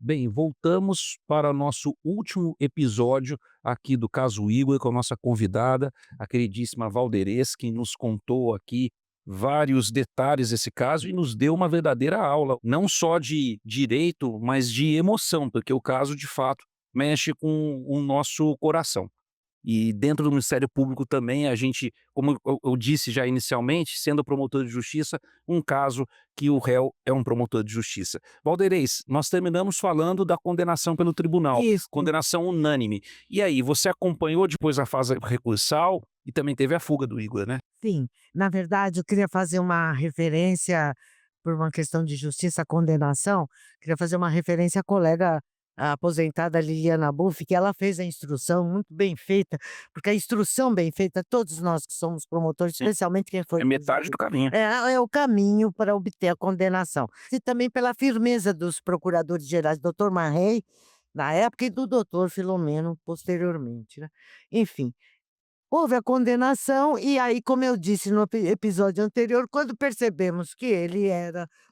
Bem, voltamos para o nosso último episódio aqui do Caso Igor com a nossa convidada, a queridíssima Valderez, que nos contou aqui vários detalhes desse caso e nos deu uma verdadeira aula, não só de direito, mas de emoção, porque o caso, de fato, mexe com o nosso coração. E dentro do Ministério Público também a gente, como eu disse já inicialmente, sendo promotor de justiça, um caso que o réu é um promotor de justiça. Valderez, nós terminamos falando da condenação pelo tribunal, Isso, condenação unânime. E aí, você acompanhou depois a fase recursal e também teve a fuga do Igor, né? sim. Na verdade, eu queria fazer uma referência, por uma questão de justiça, condenação, queria fazer uma referência à colega a aposentada Liliana Buff, que ela fez a instrução muito bem feita, porque a instrução bem feita, todos nós que somos promotores, Sim. especialmente quem foi É metade do caminho. é o caminho para obter a condenação. E também pela firmeza dos procuradores gerais, doutor Marrei, na época, e do doutor Filomeno posteriormente, né. Enfim. Houve a condenação e aí, como eu disse no episódio anterior, quando percebemos que ele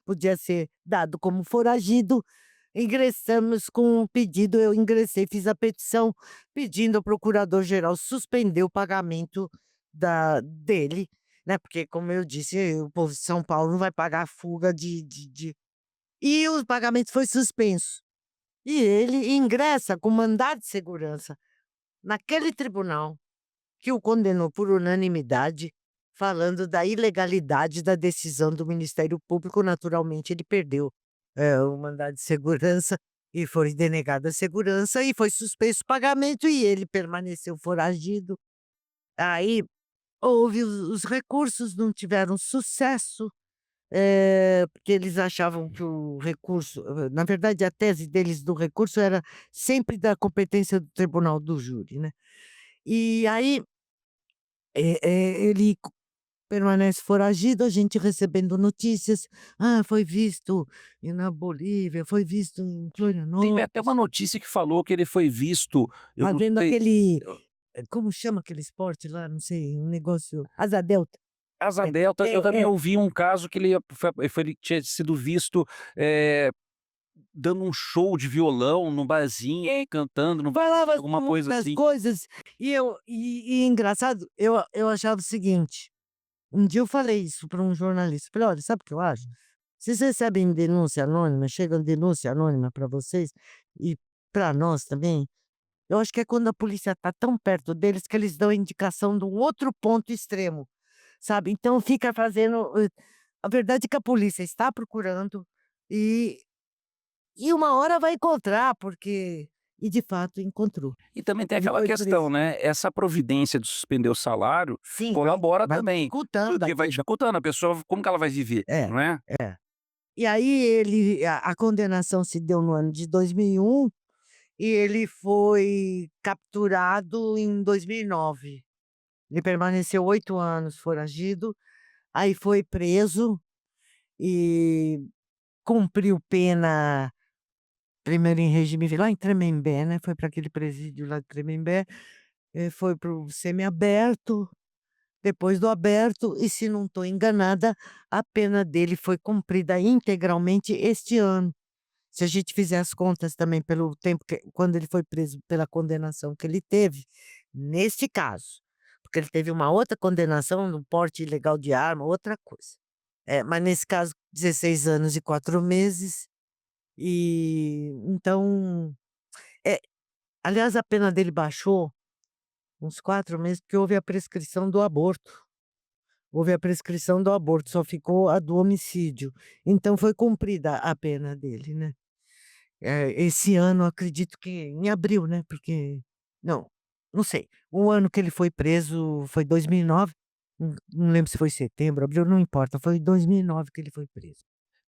podia ser dado como foragido, ingressamos com um pedido, eu ingressei, fiz a petição pedindo ao procurador-geral suspender o pagamento dele, né, porque como eu disse, o povo de São Paulo não vai pagar a fuga e o pagamento foi suspenso. E ele ingressa com mandado de segurança naquele tribunal que o condenou por unanimidade, falando da ilegalidade da decisão do Ministério Público. Naturalmente, ele perdeu, o mandado de segurança e foi denegada a segurança e foi suspenso o pagamento e ele permaneceu foragido. Aí houve os recursos, não tiveram sucesso, porque eles achavam que o recurso, na verdade, a tese deles do recurso era sempre da competência do tribunal do júri, né. E aí ele permanece foragido, a gente recebendo notícias: "Ah, foi visto na Bolívia, foi visto em Teve até uma Florianópolis, notícia que falou que ele foi visto, eu não fazendo sei, aquele", como chama aquele esporte lá? Não sei, um negócio asa delta. Asa É, Delta. Eu também é, é. ouvi um caso que ele tinha sido visto, dando um show de violão no barzinho, cantando no Falava alguma coisa muitas assim. coisas e engraçado, eu achava o seguinte, um dia eu falei isso para um jornalista, falei: "Olha, sabe o que eu acho? Vocês recebem denúncia anônima, chegam denúncia anônima para vocês e para nós também. Eu acho que é quando a polícia está tão perto deles que eles dão indicação de um outro ponto extremo, sabe. Então fica fazendo, a verdade é que a polícia está procurando e uma hora vai encontrar, porque e de fato encontrou. E também tem Ele aquela foi questão, preso. né, essa providência de suspender o salário Sim, colabora vai também, dificultando a porque vai vida. dificultando a pessoa, como que ela vai viver, É, não é? é. E aí a condenação se deu no ano de 2001 e ele foi capturado em 2009. Ele permaneceu 8 anos foragido, aí foi preso e cumpriu pena, primeiro em regime lá em Tremembé, né, foi para aquele presídio lá de Tremembé, foi para o semiaberto, depois do aberto e, se não estou enganada, a pena dele foi cumprida integralmente este ano. Se a gente fizer as contas também pelo tempo que quando ele foi preso, pela condenação que ele teve, neste caso, porque ele teve uma outra condenação no porte ilegal de arma, outra coisa. Mas nesse caso 16 anos e 4 meses, e então, é, aliás, a pena dele baixou uns 4 meses, porque houve a prescrição do aborto. Houve a prescrição do aborto, só ficou a do homicídio. Então foi cumprida a pena dele, né. Esse ano acredito que em abril, né, porque não, não sei, o ano que ele foi preso foi 2009, não lembro se foi setembro, abril, não importa, foi 2009 que ele foi preso.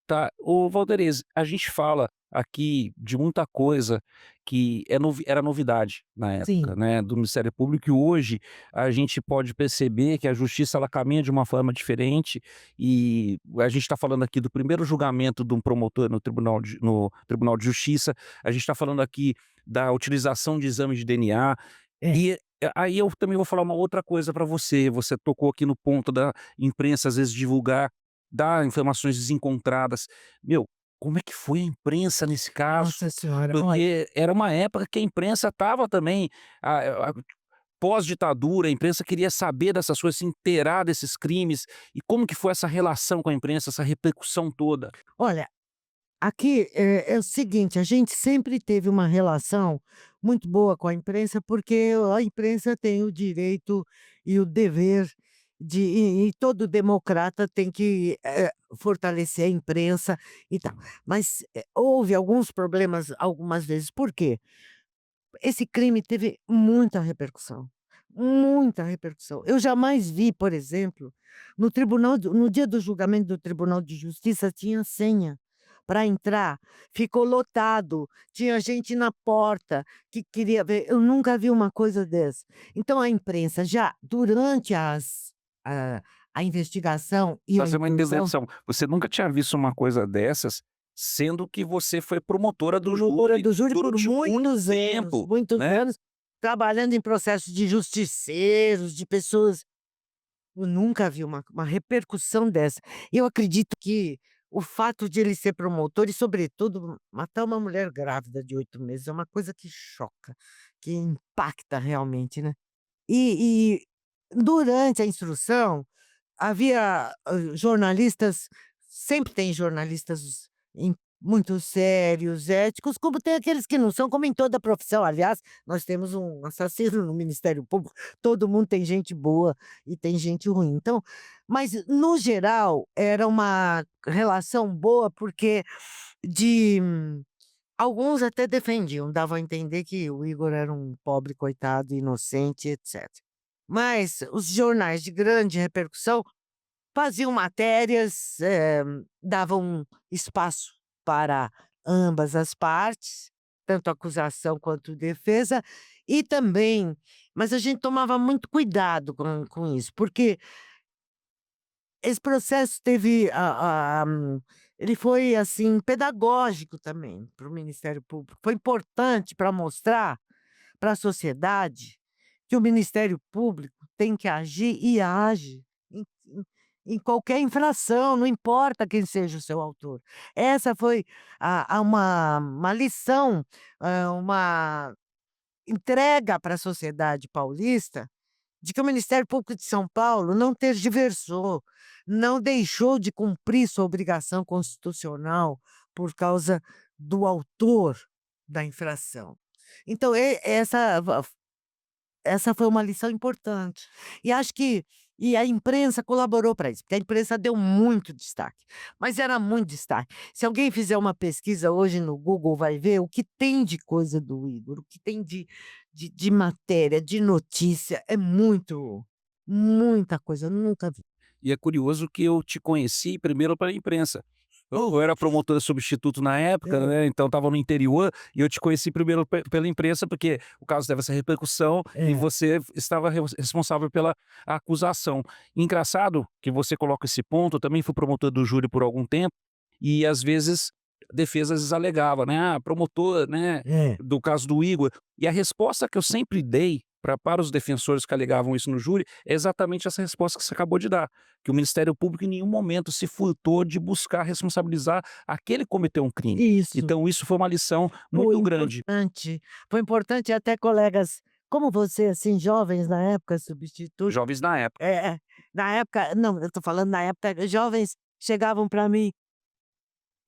Tá. Ô Valderez, a gente fala aqui de muita coisa que era novidade na época, Sim, né, do Ministério Público, e hoje a gente pode perceber que a justiça ela caminha de uma forma diferente, e a gente está falando aqui do primeiro julgamento de um promotor no Tribunal de Justiça, a gente está falando aqui da utilização de exames de DNA, é, e aí eu também vou falar uma outra coisa para você. Você tocou aqui no ponto da imprensa às vezes divulgar, dar informações desencontradas. Meu, como é que foi a imprensa nesse caso? Nossa senhora, olha. Porque era uma época que a imprensa estava também, a pós-ditadura, a imprensa queria saber dessas coisas, se inteirar desses crimes, e como que foi essa relação com a imprensa, essa repercussão toda? Olha, aqui é o seguinte, a gente sempre teve uma relação muito boa com a imprensa, porque a imprensa tem o direito e o dever de e todo democrata tem que, fortalecer a imprensa e tal. Mas, houve alguns problemas algumas vezes, por quê? Esse crime teve muita repercussão, muita repercussão. Eu jamais vi, por exemplo, no dia do julgamento do Tribunal de Justiça tinha senha para entrar, ficou lotado, tinha gente na porta que queria ver, eu nunca vi uma coisa dessa. Então a imprensa já durante a a investigação e a Fazer uma instrução. intervenção. Você nunca tinha visto uma coisa dessas, sendo que você foi promotora do Promotora júri do júri por durante muito tempo, muitos né. anos, trabalhando em processos de justiceiros, de pessoas. Eu nunca vi uma repercussão dessa. Eu acredito que o fato de ele ser promotor e, sobretudo, matar uma mulher grávida de 8 meses é uma coisa que choca, que impacta realmente, né. E durante a instrução, havia, jornalistas, sempre tem jornalistas muito sérios, éticos, como tem aqueles que não são, como em toda profissão. Aliás, nós temos um assassino no Ministério Público, todo mundo tem gente boa e tem gente ruim. Então, mas no geral era uma relação boa, porque de alguns até defendiam, davam a entender que o Igor era um pobre coitado, inocente, etc. Mas os jornais de grande repercussão faziam matérias, davam espaço para ambas as partes, tanto acusação quanto defesa, e também, mas a gente tomava muito cuidado com isso, porque esse processo teve ele foi, assim, pedagógico também para o Ministério Público. Foi importante para mostrar para a sociedade que o Ministério Público tem que agir e age em qualquer infração, não importa quem seja o seu autor. Essa foi uma lição, uma entrega para a sociedade paulista de que o Ministério Público de São Paulo não tergiversou, não deixou de cumprir sua obrigação constitucional por causa do autor da infração. Então essa foi uma lição importante. E acho que a imprensa colaborou para isso, porque a imprensa deu muito destaque, mas era muito destaque. Se alguém fizer uma pesquisa hoje no Google, vai ver o que tem de coisa do Igor, o que tem de matéria, de notícia, é muita coisa, eu nunca vi. E é curioso que eu te conheci primeiro pela imprensa. Eu era promotor substituto na época, É, né, então estava no interior, e eu te conheci primeiro pela imprensa, porque o caso teve essa repercussão e é. você estava responsável pela acusação. Engraçado que você coloca esse ponto, eu também fui promotor do júri por algum tempo, e às vezes a defesa às vezes alegava, né, promotor, né, É. do caso do Igor, e a resposta que eu sempre dei para os defensores que alegavam isso no júri, é exatamente essa resposta que você acabou de dar, que o Ministério Público em nenhum momento se furtou de buscar responsabilizar aquele que cometeu um crime. Isso. Então isso foi uma lição Foi muito grande. importante, foi importante, até colegas como você, assim, jovens na época, substitutos. Jovens na época. É, na época não, eu tô falando na época, jovens chegavam para mim: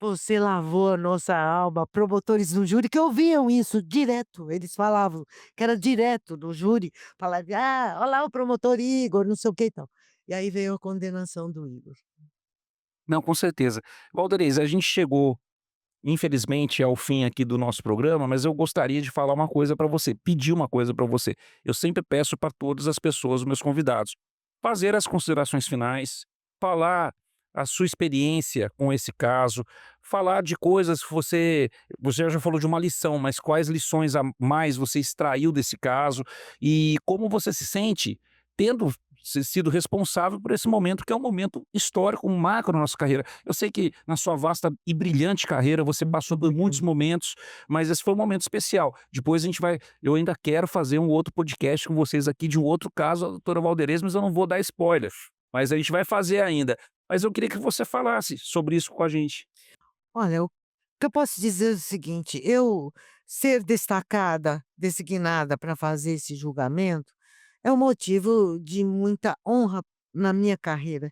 "Você lavou a nossa alma", promotores do júri que ouviam isso direto, eles falavam que era direto do júri, falava: "Ah, olha lá o promotor Igor, não sei o que e tal". E aí veio a condenação do Igor. Não, com certeza. Valderiz, a gente chegou, infelizmente, ao fim aqui do nosso programa, mas eu gostaria de falar uma coisa para você, pedir uma coisa para você. Eu sempre peço para todas as pessoas, os meus convidados, fazer as considerações finais, falar a sua experiência com esse caso, falar de coisas que você já falou de uma lição, mas quais lições a mais você extraiu desse caso e como você se sente tendo sido responsável por esse momento, que é um momento histórico, um marco na nossa carreira. Eu sei que na sua vasta e brilhante carreira você passou por muitos Muito. momentos, mas esse foi um momento especial. Depois a gente vai eu ainda quero fazer um outro podcast com vocês aqui de um outro caso, a doutora Valderez, mas eu não vou dar spoiler, mas a gente vai fazer ainda. Mas eu queria que você falasse sobre isso com a gente. Olha, que eu posso dizer é o seguinte, eu ser destacada, designada para fazer esse julgamento, é um motivo de muita honra na minha carreira,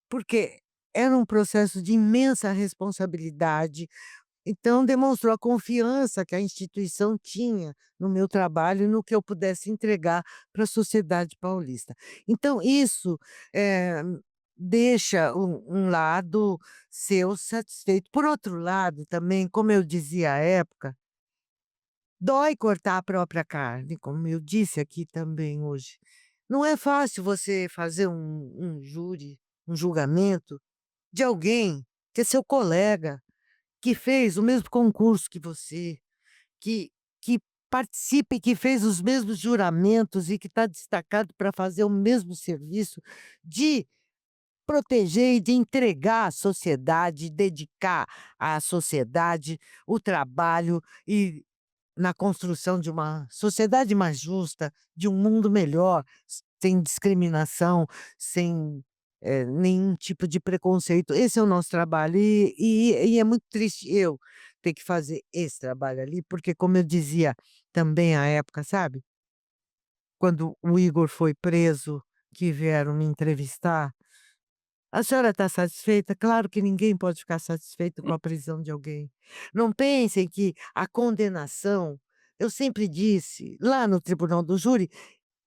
porque era um processo de imensa responsabilidade, então demonstrou a confiança que a instituição tinha no meu trabalho e no que eu pudesse entregar para a sociedade paulista. Então isso, eh, deixa um lado seu satisfeito. Por outro lado também, como eu dizia à época, dói cortar a própria carne, como eu disse aqui também hoje. Não é fácil você fazer um júri, um julgamento de alguém que é seu colega, que fez o mesmo concurso que você, que que participa e que fez os mesmos juramentos e que está destacado para fazer o mesmo serviço de proteger e de entregar à sociedade, dedicar à sociedade o trabalho e na construção de uma sociedade mais justa, de um mundo melhor, sem discriminação, sem, nenhum tipo de preconceito. Esse é o nosso trabalho e é muito triste eu ter que fazer esse trabalho ali, porque como eu dizia também à época, sabe, quando o Igor foi preso, que vieram me entrevistar: "A senhora está satisfeita?" Claro que ninguém pode ficar satisfeito com a prisão de alguém. Não pensem que a condenação eu sempre disse, lá no tribunal do júri,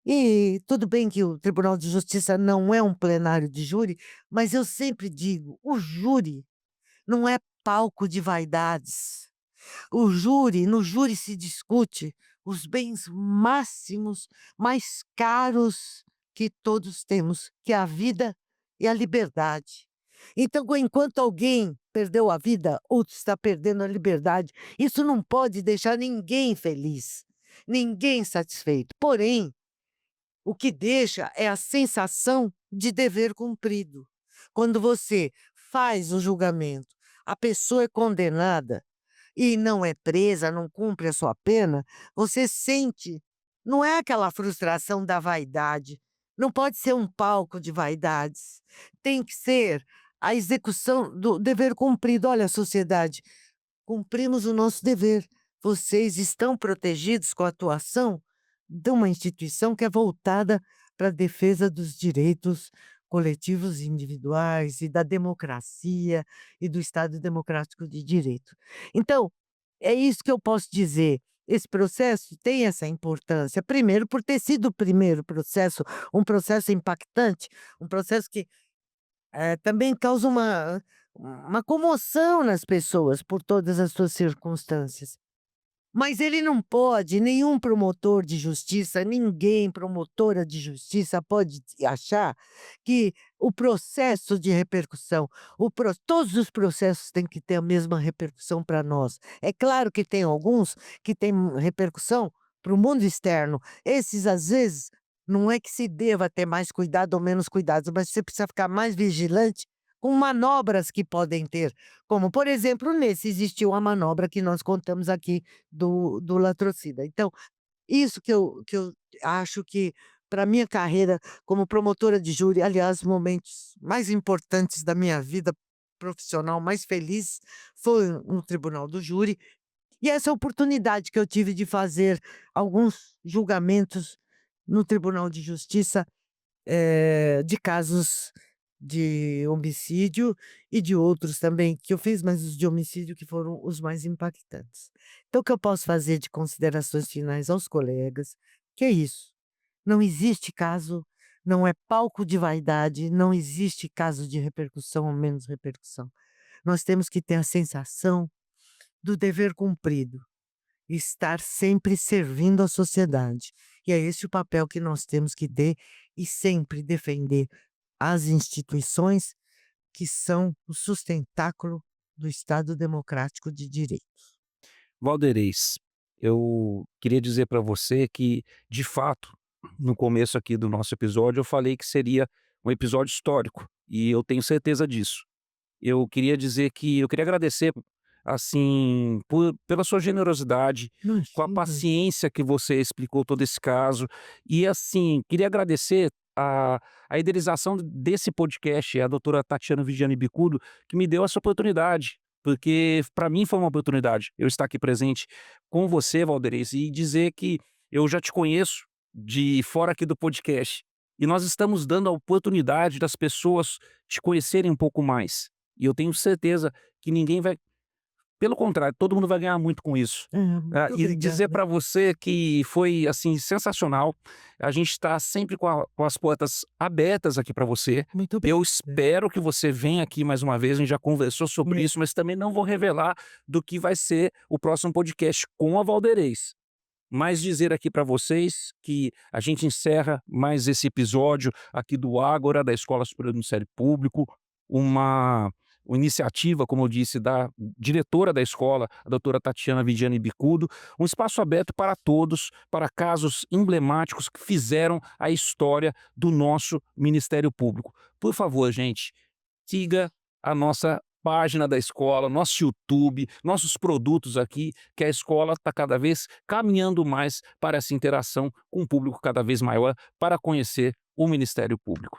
e tudo bem que o Tribunal de Justiça não é um plenário de júri, mas eu sempre digo: o júri não é palco de vaidades. No júri se discute os bens máximos, mais caros que todos temos, que é a vida e a liberdade. Então, enquanto alguém perdeu a vida, outro está perdendo a liberdade. Isso não pode deixar ninguém feliz, ninguém satisfeito. Porém, o que deixa é a sensação de dever cumprido. Quando você faz o julgamento, a pessoa é condenada e não é presa, não cumpre a sua pena, você sente, não é aquela frustração da vaidade, não pode ser um palco de vaidades, tem que ser a execução do dever cumprido. Olha, sociedade, cumprimos o nosso dever. Vocês estão protegidos com a atuação de uma instituição que é voltada para a defesa dos direitos coletivos e individuais e da democracia e do Estado democrático de direito. Então, é isso que eu posso dizer. Esse processo tem essa importância, primeiro por ter sido o primeiro processo, um processo impactante, um processo que também causa uma comoção nas pessoas por todas as suas circunstâncias. Mas ele não pode, nenhum promotor de justiça, ninguém promotora de justiça pode achar que o processo de repercussão, todos os processos têm que ter a mesma repercussão para nós. É claro que tem alguns que têm repercussão para o mundo externo. Esses, às vezes, não é que se deva ter mais cuidado ou menos cuidados, mas você precisa ficar mais vigilante com manobras que podem ter, como, por exemplo, nesse existiu a manobra que nós contamos aqui do latrocida. Então, isso que eu acho que para minha carreira como promotora de júri, aliás, momentos mais importantes da minha vida profissional, mais feliz, foi no tribunal do júri, e essa oportunidade que eu tive de fazer alguns julgamentos no Tribunal de Justiça, de casos de homicídio e de outros também que eu fiz, mas os de homicídio que foram os mais impactantes. Então o que eu posso fazer de considerações finais aos colegas, que é isso, não existe caso, não é palco de vaidade, não existe caso de repercussão ou menos repercussão. Nós temos que ter a sensação do dever cumprido, estar sempre servindo à sociedade. E é esse o papel que nós temos que ter e sempre defender as instituições que são o sustentáculo do Estado democrático de direito. Valderez, eu queria dizer para você que, de fato, no começo aqui do nosso episódio, eu falei que seria um episódio histórico, e eu tenho certeza disso. Eu queria agradecer, assim, pela sua generosidade, com a Imagina. paciência que você explicou todo esse caso, e assim, queria agradecer a idealização desse podcast, a doutora Tatiana Vigiane Bicudo, que me deu essa oportunidade. porque para mim foi uma oportunidade eu estar aqui presente com você, Valderez, e dizer que eu já te conheço de fora aqui do podcast, e nós estamos dando a oportunidade das pessoas te conhecerem um pouco mais. E eu tenho certeza que ninguém vai, pelo contrário, todo mundo vai ganhar muito com isso. Muito E dizer obrigada. para você que foi, assim, sensacional. A gente está sempre com as portas abertas aqui para você. Muito Eu obrigada. espero que você venha aqui mais uma vez, a gente já conversou sobre É. isso, mas também não vou revelar do que vai ser o próximo podcast com a Valderez. Mas dizer aqui para vocês que a gente encerra mais esse episódio aqui do Ágora, da Escola Superior do Ministério Público, uma iniciativa, como eu disse, da diretora da escola, a doutora Tatiana Vigiane Bicudo, um espaço aberto para todos, para casos emblemáticos que fizeram a história do nosso Ministério Público. Por favor, gente, siga a nossa página da escola, nosso YouTube, nossos produtos aqui, que a escola está cada vez caminhando mais para essa interação com um público cada vez maior para conhecer o Ministério Público.